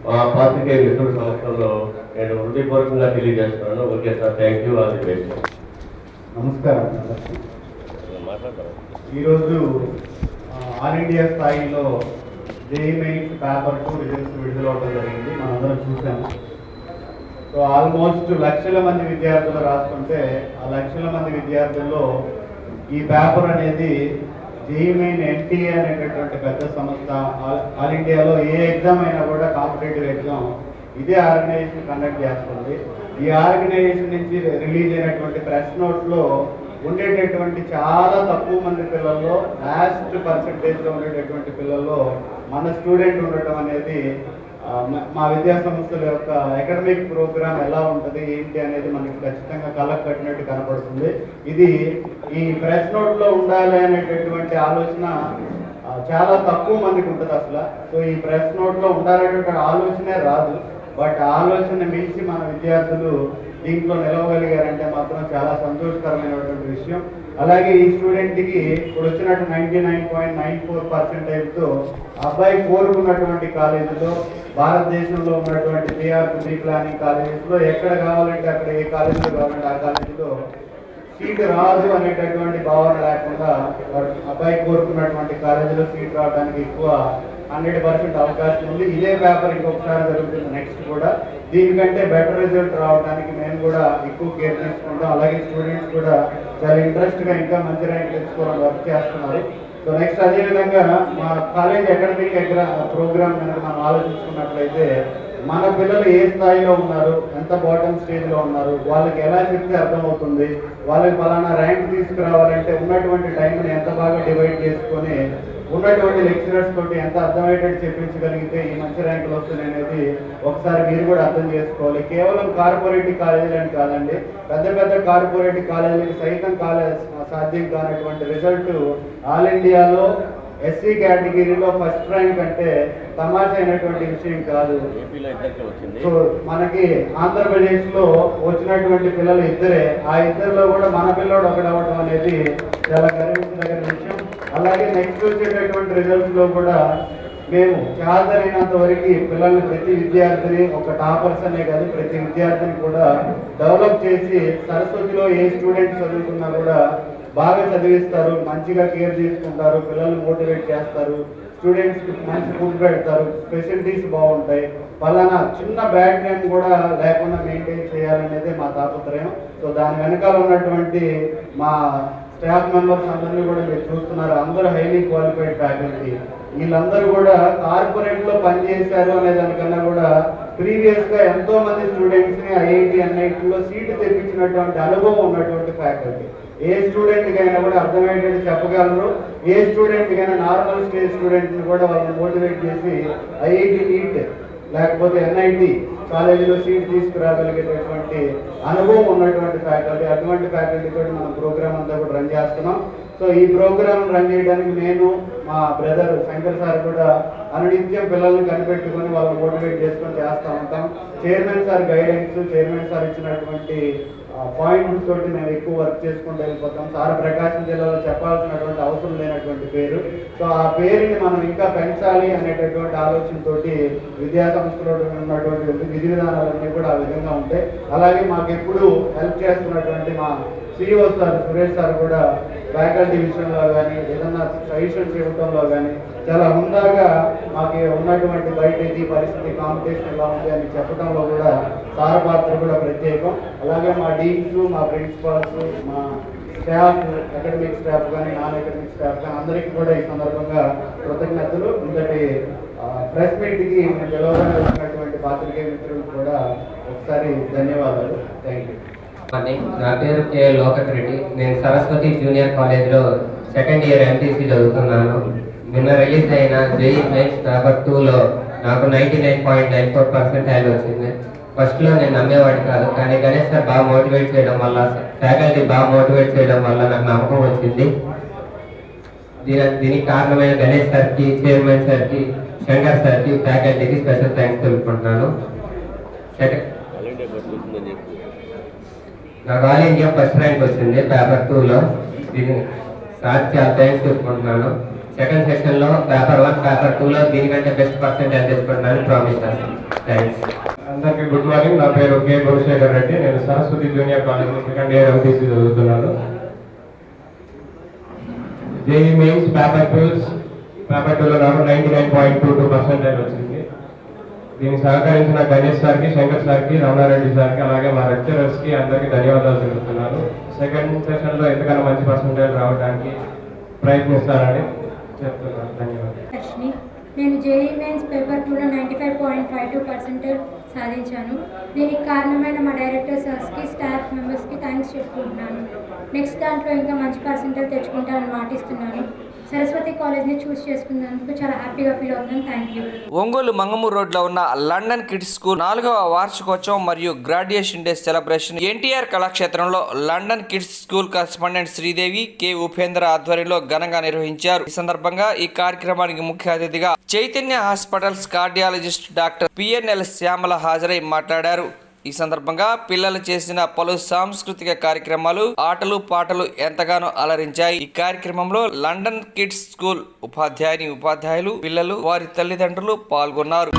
మా పాత్రికేయ మిత్రుల సంవత్సరంలో నేను హృదయపూర్వకంగా తెలియజేస్తున్నాను. Okay sir, thank you, all the best. నమస్కారం. ఈరోజు ఆల్ ఇండియా స్థాయిలో జేఈఈ మెయిన్స్ పేపర్ 2 రిజల్ట్స్ విడుదల అవడం జరిగింది. మనందరం చూసాము. సో ఆల్మోస్ట్ లక్షల మంది విద్యార్థులు రాస్తుంటే ఆ లక్షల మంది విద్యార్థుల్లో ఈ పేపర్ అనేది జేఈఈ మెయిన్ ఎన్టీఏ అనేటటువంటి పెద్ద సంస్థ ఆల్ ఇండియాలో ఏ ఎగ్జామ్ అయినా కూడా కాంపిటేటివ్ ఎగ్జామ్ ఇదే ఆర్గనైజేషన్ కండక్ట్ చేస్తుంది. ఈ ఆర్గనైజేషన్ నుంచి రిలీజ్ అయినటువంటి ప్రెస్ నోట్లో ఉండేటటువంటి చాలా తక్కువ మంది పిల్లల్లో, లాస్ట్ పర్సంటేజ్లో ఉండేటటువంటి పిల్లల్లో మన స్టూడెంట్ ఉండటం అనేది మా విద్యా సంస్థల యొక్క అకాడమిక్ ప్రోగ్రామ్ ఎలా ఉంటుంది ఏంటి అనేది మనకి ఖచ్చితంగా కళ్ళకు కట్టినట్టు కనపడుతుంది. ఇది ఈ ప్రెస్ నోట్లో ఉండాలి అనేటటువంటి ఆలోచన చాలా తక్కువ మందికి ఉంటుంది అసలు. సో ఈ ప్రెస్ నోట్లో ఉండాలనేటువంటి ఆలోచనే రాదు. బట్ ఆలోచన మించి మన విద్యార్థులు దీంట్లో నిలవగలిగారంటే మాత్రం చాలా సంతోషకరమైనటువంటి విషయం. అలాగే ఈ స్టూడెంట్కి ఇప్పుడు వచ్చినట్టు 99.94%తో అబ్బాయి కోరుకున్నటువంటి కాలేజీలో, భారతదేశంలో ఉన్నటువంటి పిఆర్ ప్లానింగ్ కాలేజెస్లో ఎక్కడ కావాలంటే అక్కడ, ఏ కాలేజీలో కావాలంటే ఆ కాలేజీలో సీట్ రాదు అనేటటువంటి భావన లేకుండా అబ్బాయి కోరుకున్నటువంటి కాలేజీలో సీట్ రావడానికి ఎక్కువ 100% అవకాశం ఉంది. ఇదే పేపర్ ఇంకొకసారి జరుగుతుంది నెక్స్ట్ కూడా. దీనికంటే బెటర్ రిజల్ట్ రావడానికి మేము కూడా ఎక్కువ కేర్ తీసుకుంటాం. అలాగే స్టూడెంట్స్ కూడా చాలా ఇంట్రెస్ట్గా ఇంకా మంచి ర్యాంక్ తెచ్చుకోవాలని వర్క్ చేస్తున్నారు. సో నెక్స్ట్ అదేవిధంగా మా కాలేజ్ అకాడమిక్ ప్రోగ్రామ్ కనుక మనం ఆలోచించుకున్నట్లయితే మన పిల్లలు ఏ స్థాయిలో ఉన్నారు, ఎంత బాటమ్ స్టేజ్లో ఉన్నారు, వాళ్ళకి ఎలా చెప్తే అర్థమవుతుంది, వాళ్ళకి ఫలానా ర్యాంక్ తీసుకురావాలంటే ఉన్నటువంటి టైంని ఎంత బాగా డివైడ్ చేసుకొని ఉన్నటువంటి లెక్చరర్స్ తోటి ఎంత అర్థమయ్యేటట్టు చెప్పించగలిగితే ఈ మంచి ర్యాంకులు వస్తున్నాయి అనేది ఒకసారి మీరు కూడా అర్థం చేసుకోవాలి. కేవలం కార్పొరేట్ కాలేజీలు అని కాదండి, పెద్ద పెద్ద కార్పొరేట్ కాలేజీలకి సైతం సాధ్యం కానటువంటి రిజల్ట్ ఆల్ ఇండియాలో ఎస్సీ కేటగిరీలో ఫస్ట్ ర్యాంక్ అంటే తమాషా అయినటువంటి విషయం కాదు. సో మనకి ఆంధ్రప్రదేశ్లో వచ్చినటువంటి పిల్లలు ఇద్దరే, ఆ ఇద్దరిలో కూడా మన పిల్లడు ఒకడవడం అనేది చాలా గర్వించదగిన విషయం. అలాగే నెక్స్ట్ వచ్చేటటువంటి రిజల్ట్స్లో కూడా మేము చాదరైనంత వరకు పిల్లల్ని, ప్రతి విద్యార్థిని, ఒక టాపర్స్ అనే కాదు ప్రతి విద్యార్థిని కూడా డెవలప్ చేసి సరస్వతిలో ఏ స్టూడెంట్ చదువుకున్నా కూడా బాగా చదివిస్తారు, మంచిగా కేర్ తీసుకుంటారు, పిల్లల్ని మోటివేట్ చేస్తారు, స్టూడెంట్స్కి మంచి ఫుడ్ పెడతారు, ఫెసిలిటీస్ బాగుంటాయి. పలానా చిన్న బ్యాడ్ నేమ్ కూడా లేకుండా మెయింటైన్ చేయాలనేదే మా తాపత్రయం. సో దాని వెనకాల ఉన్నటువంటి మా స్టాఫ్ మెంబర్స్ అందరినీ కూడా మీరు చూస్తున్నారు. అందరూ హైలీ క్వాలిఫైడ్ ఫ్యాకల్టీ. వీళ్ళందరూ కూడా కార్పొరేట్లో పనిచేశారు అనే దానికన్నా కూడా ప్రీవియస్గా ఎంతో మంది స్టూడెంట్స్ని ఐఐటి ఎన్ఐటీలో సీటు తెప్పించినటువంటి అనుభవం ఉన్నటువంటి ఫ్యాకల్టీ. ఏ స్టూడెంట్కి అయినా కూడా అర్థమయ్యేటట్టు చెప్పగలరు. ఏ స్టూడెంట్కి అయినా నార్మల్ స్టేజ్ స్టూడెంట్ని కూడా వాళ్ళని మోటివేట్ చేసి ఐఐటి నీట్ లేకపోతే ఎన్ఐటి కాలేజీలో సీట్ తీసుకురాగలిగేటటువంటి అనుభవం ఉన్నటువంటి ఫ్యాకల్టీ. అటువంటి ఫ్యాకల్టీ తోటి మనం ప్రోగ్రామ్ అంతా కూడా రన్ చేస్తున్నాం. సో ఈ ప్రోగ్రామ్ రన్ చేయడానికి నేను, మా బ్రదర్ శంకర్ సార్ కూడా అనునిత్యం పిల్లల్ని కనిపెట్టుకొని వాళ్ళని మోటివేట్ చేసుకొని చేస్తూ ఉంటాం. Chairman sir guidance, chairman sir ఇచ్చినటువంటి పాయింట్స్ తోటి మేము ఎక్కువ వర్క్ చేసుకుంటూ వెళ్ళిపోతాం. సార్ ప్రకాశం జిల్లాలో చెప్పాల్సినటువంటి అవసరం లేనటువంటి పేరు. సో ఆ పేరుని మనం ఇంకా పెంచాలి అనేటటువంటి ఆలోచనతోటి విద్యా సంస్థలో ఉన్నటువంటి విధి విధానాలన్నీ కూడా ఆ విధంగా ఉంటాయి. అలాగే మాకు ఎప్పుడు హెల్ప్ చేస్తున్నటువంటి మా సిఇఓ సార్ సురేష్ సార్ కూడా ఫ్యాకల్టీ విషయంలో కానీ ఏదన్నా సజెషన్స్ ఇవ్వడంలో కానీ చాలా హుందాగా మాకు ఉన్నటువంటి బయట ఇది పరిస్థితి, కాంపిటీషన్ ఎలా ఉంది అని చెప్పడంలో కూడా సార్ పాత్ర కూడా ప్రత్యేకం. అలాగే మా డీన్స్, మా ప్రిన్సిపాల్స్, మా స్టాఫ్, అకాడమిక్ స్టాఫ్ కానీ నాన్ అకాడమిక్ స్టాఫ్ కానీ అందరికీ కూడా ఈ సందర్భంగా కృతజ్ఞతలు. ఇంతటి ప్రెస్ మీట్కి మేము పిలవడానికి వచ్చినటువంటి పాత్రికేయ మిత్రులకు కూడా ఒకసారి ధన్యవాదాలు. Thank you. నా పేరు కే లోకట్ రెడ్డి. నేను సరస్వతి జూనియర్ కాలేజ్లో సెకండ్ ఇయర్ ఎంపీసీ చదువుతున్నాను. నిన్న రిలీజ్ అయిన జేఈ మెయిన్స్ పేపర్ 2లో నాకు 99.94% వచ్చింది. ఫస్ట్లో నేను నమ్మేవాడి కాదు, కానీ గణేష్ సార్ బాగా మోటివేట్ చేయడం వల్ల, ఫ్యాకల్టీ బాగా మోటివేట్ చేయడం వల్ల నాకు నమ్మకం వచ్చింది. దీనికి కారణమైన గణేష్ సార్కి, చైర్మన్ సార్కి, శంకర్ సార్కి, ఫ్యాకల్టీకి స్పెషల్ థ్యాంక్స్ తెలుపుకుంటున్నాను. నాకు ఆల్ ఇండియా ఫస్ట్ ర్యాంక్ వచ్చింది పేపర్ 2లో. దీనికి సార్ చాలా థ్యాంక్స్ చెప్పుకుంటున్నాను. సెకండ్ సెషన్లో పేపర్ 1, పేపర్ 2లో దీనికంటే బెస్ట్ పర్సెంటేజ్ తెచ్చుకుంటున్నాను ప్రామిస్ సార్. థ్యాంక్స్. అందరికీ గుడ్ మార్నింగ్. నా పేరు కే గురుశేఖర్ రెడ్డి. నేను Saraswati junior college second year MPC చదువుతున్నాను. జేఈ మెయిన్స్ పేపర్ 2లో నాకు 99.22% వచ్చింది. దీనికి సహకరించిన గణేష్ సార్కి, శంకర్ సార్కి, రమణారెడ్డి సార్కి, అలాగే మా లెక్చరర్స్కి అందరికీ ధన్యవాదాలు తెలుపుతున్నాను. సెకండ్ సెషన్లో ఎంతకన్నా మంచి పర్సెంటేజ్ రావడానికి ప్రయత్నిస్తానని చెప్తున్నాను. ధన్యవాదాలు. నేను జేఈ మెయిన్స్ పేపర్ 2లో 95.52% సాధించాను. దీనికి కారణమైన మా డైరెక్టర్ సార్స్కి, స్టాఫ్ మెంబర్స్కి థ్యాంక్స్ చెప్పుకుంటున్నాను. నెక్స్ట్ దాంట్లో ఇంకా మంచి పర్సెంటేజ్ తెచ్చుకుంటానని మాటిస్తున్నాను. సరస్వతి కాలేజ్ని చూస్ చేసుకున్నందుకు చాలా హ్యాపీగా ఫీల్ అవుతున్నాను. Thank you. ఒంగోలు మంగమూరు రోడ్లో ఉన్న లండన్ కిడ్స్ స్కూల్ 4వ వార్షికోత్సవం మరియు గ్రాడ్యుయేషన్ డే సెలబ్రేషన్ ఎన్టీఆర్ కళాక్షేత్రంలో London kids school correspondent Sridevi K Upendra ఆధ్వర్యంలో ఘనంగా నిర్వహించారు. ఈ సందర్భంగా ఈ కార్యక్రమానికి ముఖ్య అతిథిగా Chaitanya hospitals cardiologist doctor PNL Shyamala హాజరై మాట్లాడారు. ఈ సందర్భంగా పిల్లలు చేసిన పలు సాంస్కృతిక కార్యక్రమాలు, ఆటలు, పాటలు ఎంతగానో అలరించాయి. ఈ కార్యక్రమంలో లండన్ కిడ్స్ స్కూల్ ఉపాధ్యాయులు, పిల్లలు, వారి తల్లిదండ్రులు పాల్గొన్నారు.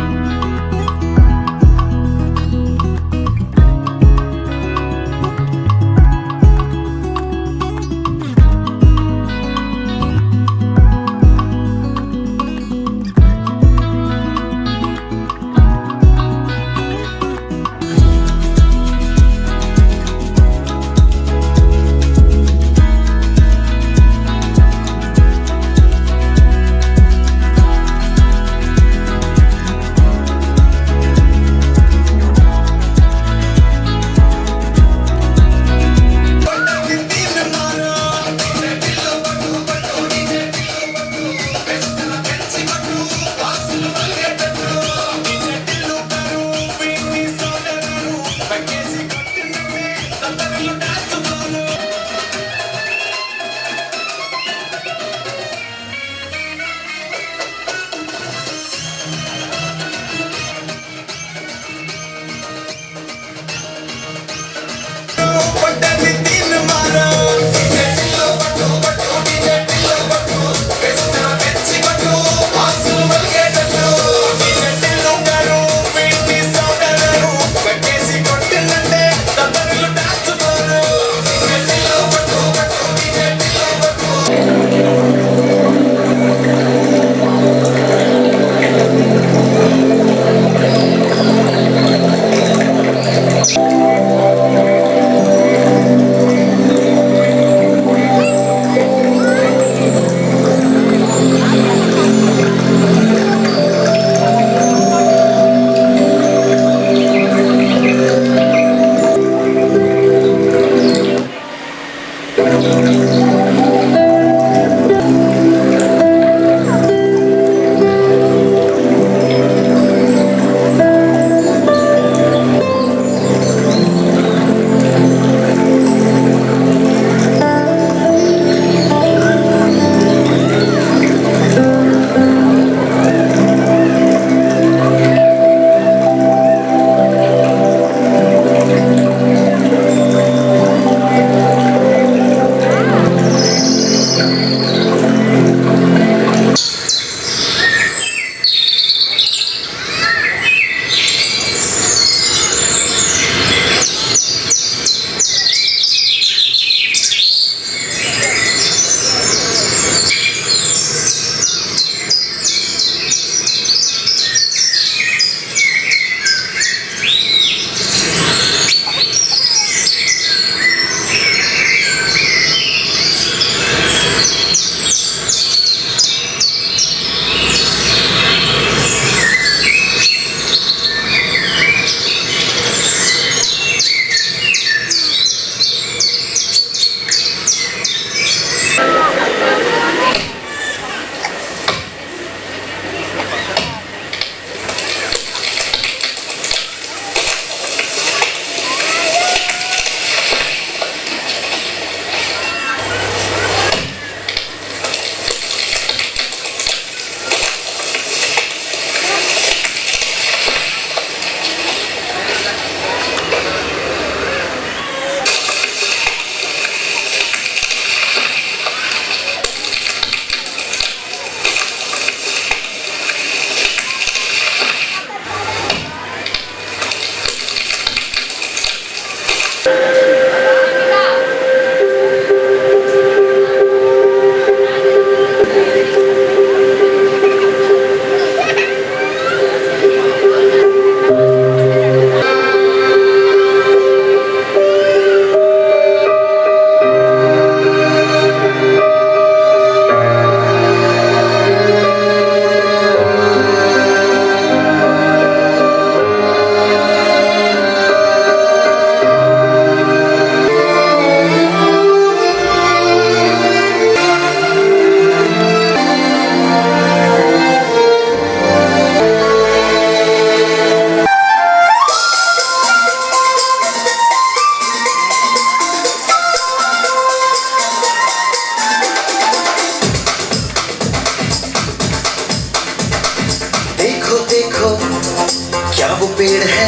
पेड़ है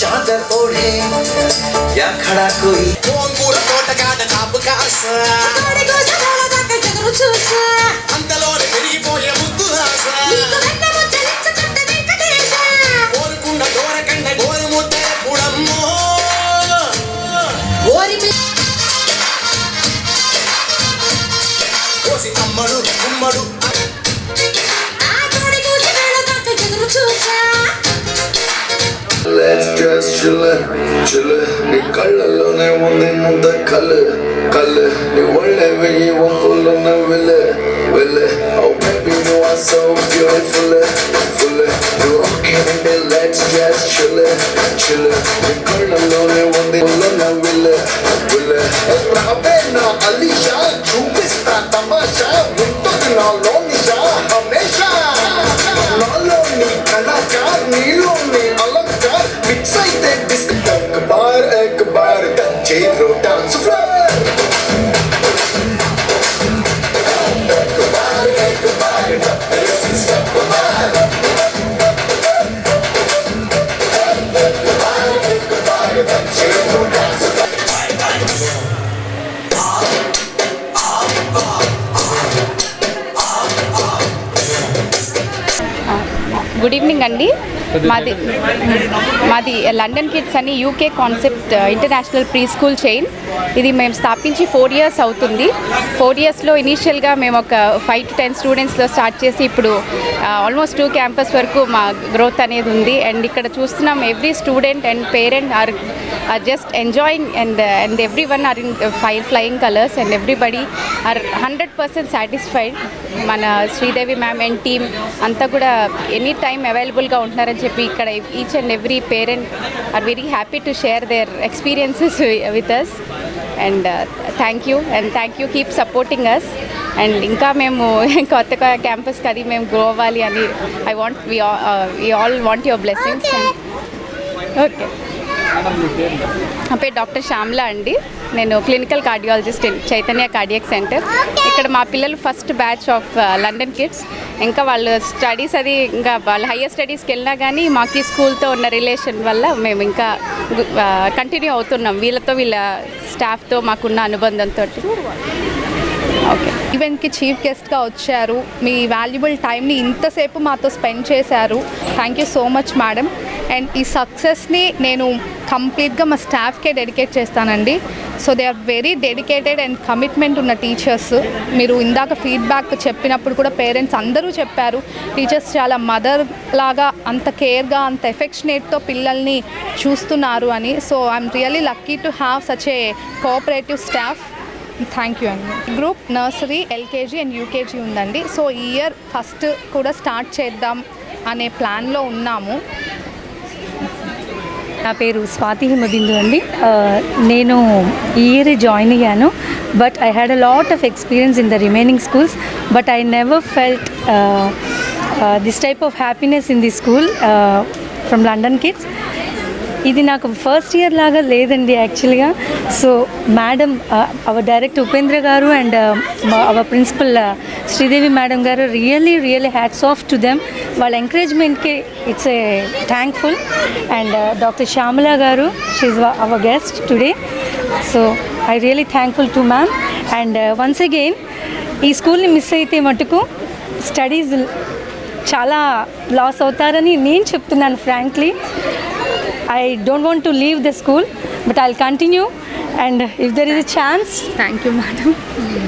चादर ओढ़े या खड़ा कोई अंतलोने పెరిగిపోయే ముద్దు ఆశ కోరుకున్న దూరకండ గోరు ముద్ద పుడమ్మో కోసి తమ్మడు కుమ్మడు Let's just chill, chill. నీ కళ్ళలోనే ఉంది ముంద కళ్ళు కళ్ళు నీ ఒళ్ళే వెయ్యి వంపులున్న వెళ్ళే Oh baby you are so beautiful full you rocking me let's just chill chill నీ కళ్ళలోనే ఉంది ఉన్న వెళ్ళే రాబే నా అలీషా చూపిస్తా తమాషా ఉంటుంది నాలో నిషా హమేషా నాలో నీ కళాకార్ నీలో నీ अलंकार मिक्स అయితే డిస్క్ एक बार जीरो डांस फ्लोर एक बार स्टेप बार जीरो डांस గుడ్ ఈవినింగ్ అండి. మాది లండన్ కిడ్స్ అని UK concept international pre school chain. ఇది మేము స్థాపించి 4 years అవుతుంది. 4 yearsలో ఇనీషియల్గా మేము ఒక 5 to 10 స్టూడెంట్స్లో స్టార్ట్ చేసి ఇప్పుడు ఆల్మోస్ట్ 2 క్యాంపస్ వరకు మా గ్రోత్ అనేది ఉంది. అండ్ ఇక్కడ చూస్తున్నాం every student and parent are just enjoying and everyone are in flying colors and everybody are 100% satisfied. మన శ్రీదేవి మ్యామ్ అండ్ టీమ్ అంతా కూడా ఎనీ టైమ్ అవైలబుల్గా ఉంటున్నారని చెప్పి ఇక్కడ each and every parent are very happy to share their experiences with us. And thank you keep supporting us. And ఇంకా మేము కొత్త క్యాంపస్కి అది మేము గ్రో అవ్వాలి అని we all want your blessings. Okay, నా పేరు డాక్టర్ శ్యామ్లా అండి. నేను clinical cardiologist Chaitanya cardiac centre. ఇక్కడ మా పిల్లలు first batch of London kids. ఇంకా వాళ్ళు స్టడీస్ అది ఇంకా వాళ్ళు హయ్యర్ స్టడీస్కి వెళ్ళినా కానీ మాకు ఈ స్కూల్తో ఉన్న రిలేషన్ వల్ల మేము ఇంకా కంటిన్యూ అవుతున్నాం. వీళ్ళ స్టాఫ్తో మాకున్న అనుబంధంతో. ఓకే, ఈవెంట్కి చీఫ్ గెస్ట్గా వచ్చారు. మీ వాల్యుబుల్ టైంని ఇంతసేపు మాతో స్పెండ్ చేశారు. Thank you so much madam. And ఈ సక్సెస్ని నేను కంప్లీట్గా మా స్టాఫ్కే డెడికేట్ చేస్తానండి. So they are very dedicated and commitment ఉన్న టీచర్స్. మీరు ఇందాక ఫీడ్బ్యాక్ చెప్పినప్పుడు కూడా పేరెంట్స్ అందరూ చెప్పారు టీచర్స్ చాలా మదర్ లాగా అంత కేర్గా అంత ఎఫెక్షనేట్తో పిల్లల్ని చూస్తున్నారు అని. So I'm really lucky to have such a cooperative staff. Thank you అండి. Group nursery, LKG and UKG ఉందండి. సో ఈ ఇయర్ ఫస్ట్ కూడా స్టార్ట్ చేద్దాం అనే ప్లాన్లో ఉన్నాము. నా పేరు స్వాతి హిమబిందు అండి. నేను ఈ ఇయర్ జాయిన్ అయ్యాను. But I had a lot of experience in the remaining schools. But I never felt this type of happiness in the school from London kids. ఇది నాకు ఫస్ట్ ఇయర్ లాగా లేదండి యాక్చువల్గా. So madam, our director Upendra garu and our principal Sridevi madam garu really hats off to them. వాళ్ళ ఎంకరేజ్మెంట్కి it's a thankful. And doctor Shyamala garu, she is our guest today. So I really thankful to ma'am. And once again ఈ స్కూల్ని miss అయితే మటుకు studies చాలా loss అవుతారని నేను చెప్తున్నాను frankly. I don't want to leave the school, but I'll continue. And if there is a chance, thank you madam,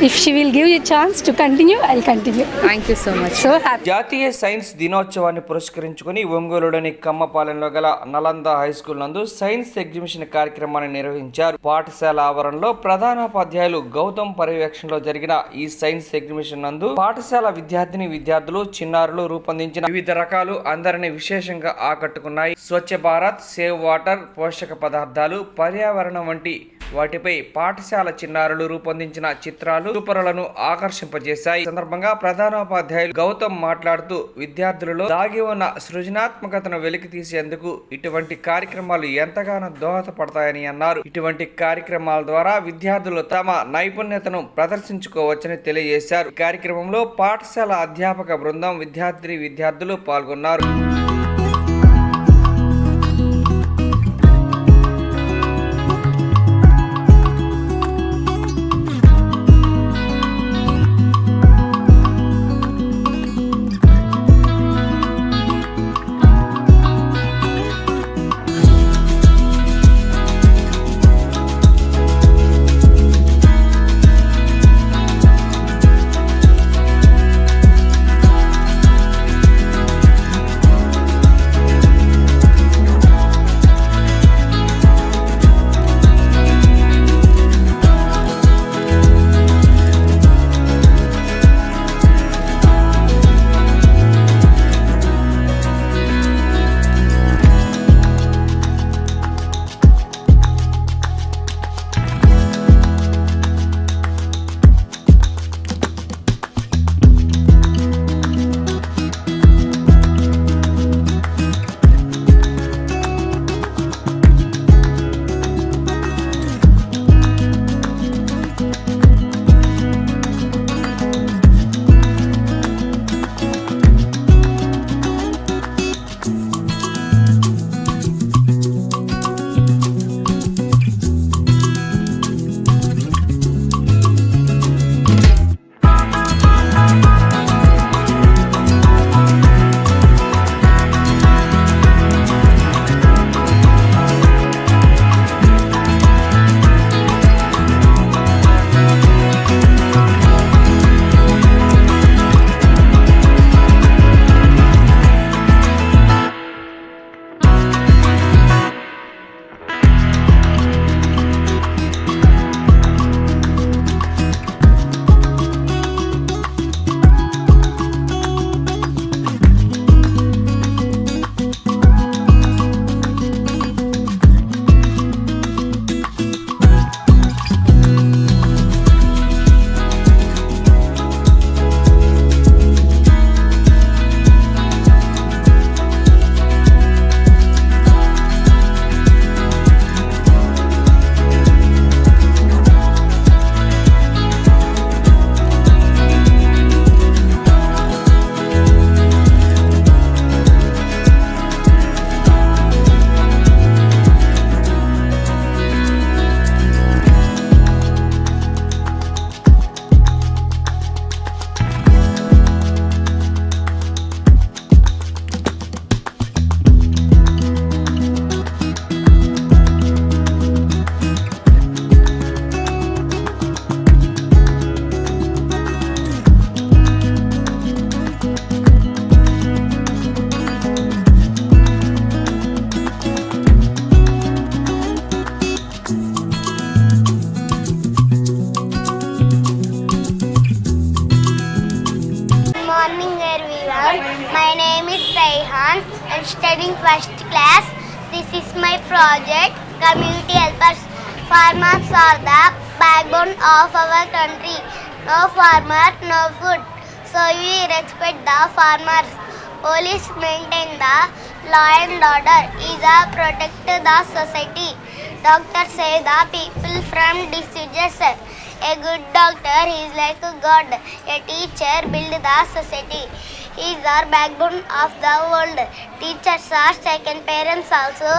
if she will give you a chance to continue, I'll continue. Thank you so much. So happy. జాతీయ science దినోత్సవాన్ని పురస్కరించుకొని ఒంగోలులోని కమ్మపాలెంలో గల Nalanda high school నందు science exhibition కార్యక్రమాన్ని నిర్వహించారు. పాఠశాల ఆవరణలో ప్రధానోపాధ్యాయులు గౌతమ్ పర్యవేక్షణలో జరిగిన ఈ సైన్స్ ఎగ్జిబిషన్ నందు పాఠశాల విద్యార్థులు చిన్నారులు రూపొందించిన వివిధ రకాలు అందరినీ విశేషంగా ఆకట్టుకున్నాయి. స్వచ్ఛ భారత్, సేవ్ వాటర్, పోషక పదార్థాలు, పర్యావరణం వంటి వాటిపై పాఠశాల చిన్నారులు రూపొందించిన చిత్రాలు చూపరులను ఆకర్షింపజేశాయి. సందర్భంగా ప్రధానోపాధ్యాయులు గౌతమ్ మాట్లాడుతూ విద్యార్థులలో దాగి ఉన్న సృజనాత్మకతను వెలికి తీసేందుకు ఇటువంటి కార్యక్రమాలు ఎంతగానో దోహదపడతాయని అన్నారు. ఇటువంటి కార్యక్రమాల ద్వారా విద్యార్థులు తమ నైపుణ్యతను ప్రదర్శించుకోవచ్చని తెలియజేశారు. ఈ కార్యక్రమంలో పాఠశాల అధ్యాపక బృందం, విద్యార్థులు పాల్గొన్నారు. studying first class. This is my project. Community helpers. Farmers are the backbone of our country. No farmer, no food. So we respect the farmers. Police maintain the law and order. Is protect the society. Doctors save the people from diseases. A good doctor is like a god. A teacher builds the society. He is our backbone of the world. Teachers are second parents also.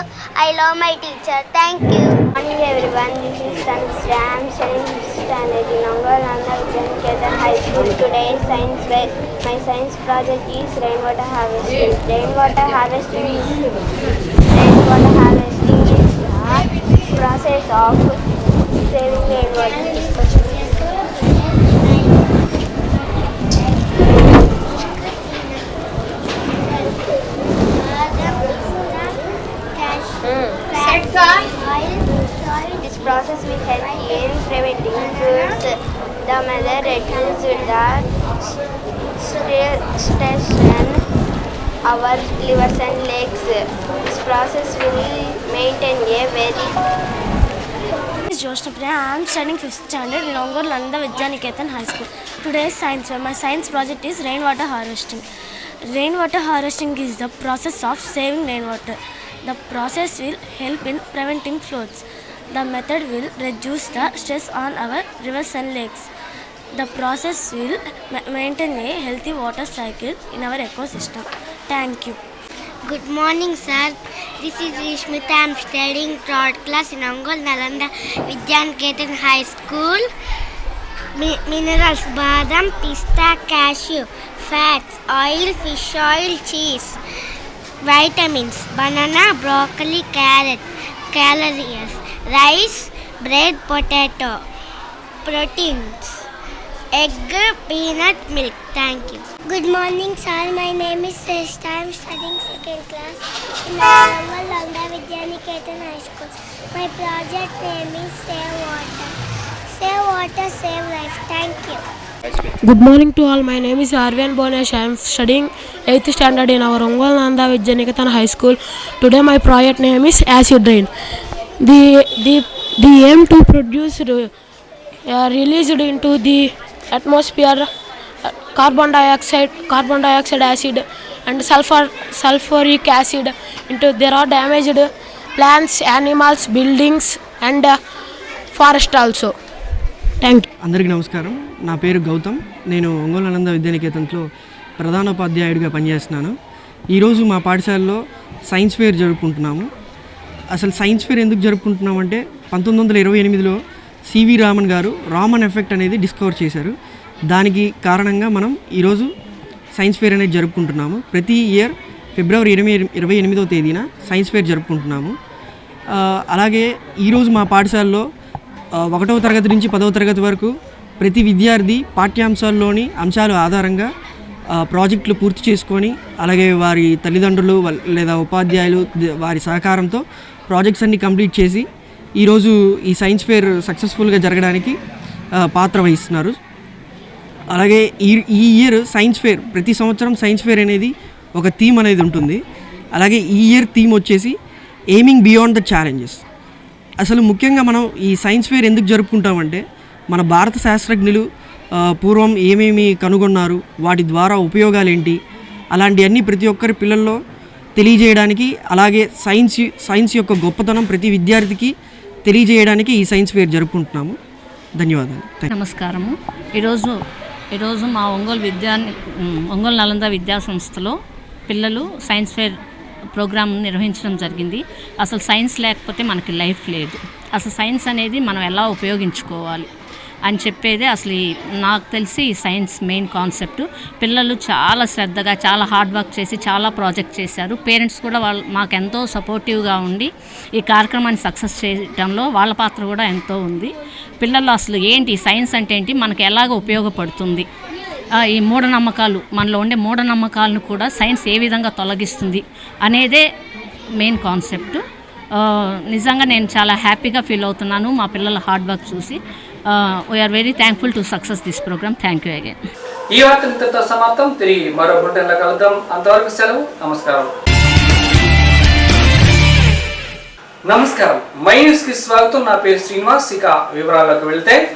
I love my teacher. Thank you. Good morning everyone. This is Tanushree. I am studying standard in Angolananda Vidyaniketan High School. Today is science fair. My science project is rainwater harvesting. Rainwater harvesting is the process of saving rainwater. This process will help in preventing floods. The mother reduces the stress on our livers and legs. This process will maintain a very Jyoshna Priya. I am studying 5th standard in Angolananda Vidyaniketan High School. Today is science fair. My science project is rainwater harvesting. Rainwater harvesting is the process of saving rainwater. The process will help in preventing floods. The method will reduce the stress on our rivers and lakes. The process will maintain a healthy water cycle in our ecosystem. Thank you. Good morning, sir. This is Rishmita. I am studying 3rd class in Angolananda Vidyaniketan High School. Minerals: badam, pista, cashew. Fats: oil, fish oil, cheese. Vitamins: banana, broccoli, carrot. Calories: rice, bread, potato. Proteins: egg, peanut, milk. Thank you. Good morning, sir. My name is Shrestha. I am studying 2nd class in Angolananda Vidyaniketan High School. My project name is Save Water. Save water, save life. Thank you. Good morning to all. My name is Arvian Bonesh. I am studying 8th standard in our Angolananda Vidyaniketan High School. Today my project name is Acid Rain. The aim to produce released into the atmosphere carbon dioxide acid and sulfuric acid into there are damaged plants, animals, buildings and forest also. Thank you. అందరికీ నమస్కారం. నా పేరు గౌతమ్. నేను ఒంగోలానంద విద్యానికేతన్లో ప్రధానోపాధ్యాయుడిగా పనిచేస్తున్నాను. ఈరోజు మా పాఠశాలలో science fair జరుపుకుంటున్నాము. అసలు సైన్స్ ఫేర్ ఎందుకు జరుపుకుంటున్నామంటే 1928లో సివి రామన్ గారు రామన్ ఎఫెక్ట్ అనేది డిస్కవర్ చేశారు. దానికి కారణంగా మనం ఈరోజు సైన్స్ ఫేర్ అనేది జరుపుకుంటున్నాము. ప్రతి ఇయర్ ఫిబ్రవరి 28వ తేదీన సైన్స్ ఫేర్ జరుపుకుంటున్నాము. అలాగే ఈరోజు మా పాఠశాలలో 1వ తరగతి నుంచి 10వ తరగతి వరకు ప్రతి విద్యార్థి పాఠ్యాంశాల్లోని అంశాల ఆధారంగా ప్రాజెక్టులు పూర్తి చేసుకొని అలాగే వారి తల్లిదండ్రులు లేదా ఉపాధ్యాయులు వారి సహకారంతో ప్రాజెక్ట్స్ అన్ని కంప్లీట్ చేసి ఈరోజు ఈ సైన్స్ ఫేర్ సక్సెస్ఫుల్గా జరగడానికి పాత్ర వహిస్తున్నారు. అలాగే ఈ ఇయర్ సైన్స్ ఫేర్ ప్రతి సంవత్సరం సైన్స్ ఫేర్ అనేది ఒక థీమ్ అనేది ఉంటుంది. అలాగే ఈ ఇయర్ థీమ్ వచ్చేసి ఎయిమింగ్ బియాండ్ ద ఛాలెంజెస్. అసలు ముఖ్యంగా మనం ఈ సైన్స్ ఫేర్ ఎందుకు జరుపుకుంటామంటే మన భారత శాస్త్రజ్ఞులు పూర్వం ఏమేమి కనుగొన్నారు, వాటి ద్వారా ఉపయోగాలు ఏంటి, అలాంటివన్నీ ప్రతి ఒక్కరి పిల్లల్లో తెలియజేయడానికి అలాగే సైన్స్ యొక్క గొప్పతనం ప్రతి విద్యార్థికి తెలియజేయడానికి ఈ సైన్స్ ఫేర్ జరుపుకుంటున్నాము. ధన్యవాదాలు. నమస్కారము. ఈరోజు మా ఒంగోలు నలంద విద్యా సంస్థలో పిల్లలు సైన్స్ ఫేర్ ప్రోగ్రామ్ నిర్వహించడం జరిగింది. అసలు సైన్స్ లేకపోతే మనకి లైఫ్ లేదు. అసలు సైన్స్ అనేది మనం ఎలా ఉపయోగించుకోవాలి అని చెప్పేదే అసలు నాకు తెలిసి ఈ సైన్స్ మెయిన్ కాన్సెప్ట్. పిల్లలు చాలా శ్రద్ధగా చాలా హార్డ్ వర్క్ చేసి చాలా ప్రాజెక్ట్ చేశారు. పేరెంట్స్ కూడా మాకెంతో సపోర్టివ్గా ఉండి ఈ కార్యక్రమాన్ని సక్సెస్ చేయడంలో వాళ్ళ పాత్ర కూడా ఎంతో ఉంది. పిల్లలు అసలు ఏంటి సైన్స్ అంటే ఏంటి, మనకు ఎలాగ ఉపయోగపడుతుంది, ఈ మూఢనమ్మకాలు మనలో ఉండే మూఢనమ్మకాలను కూడా సైన్స్ ఏ విధంగా తొలగిస్తుంది అనేదే మెయిన్ కాన్సెప్ట్. నిజంగా నేను చాలా హ్యాపీగా ఫీల్ అవుతున్నాను మా పిల్లల హార్డ్ వర్క్ చూసి. We are very thankful to success this program. Thank you again. ఈ వార్త ఇంతటితో సమాప్తం. తిరిగి మరో బులెటిన్లో కలుద్దాం. అంతవరకు సెలవు. నమస్కారం. నమస్కారం, మై న్యూస్ కి స్వాగతం. నా పేరు శ్రీనివాస్. ఇక వివరాల్లోకి వెళ్తే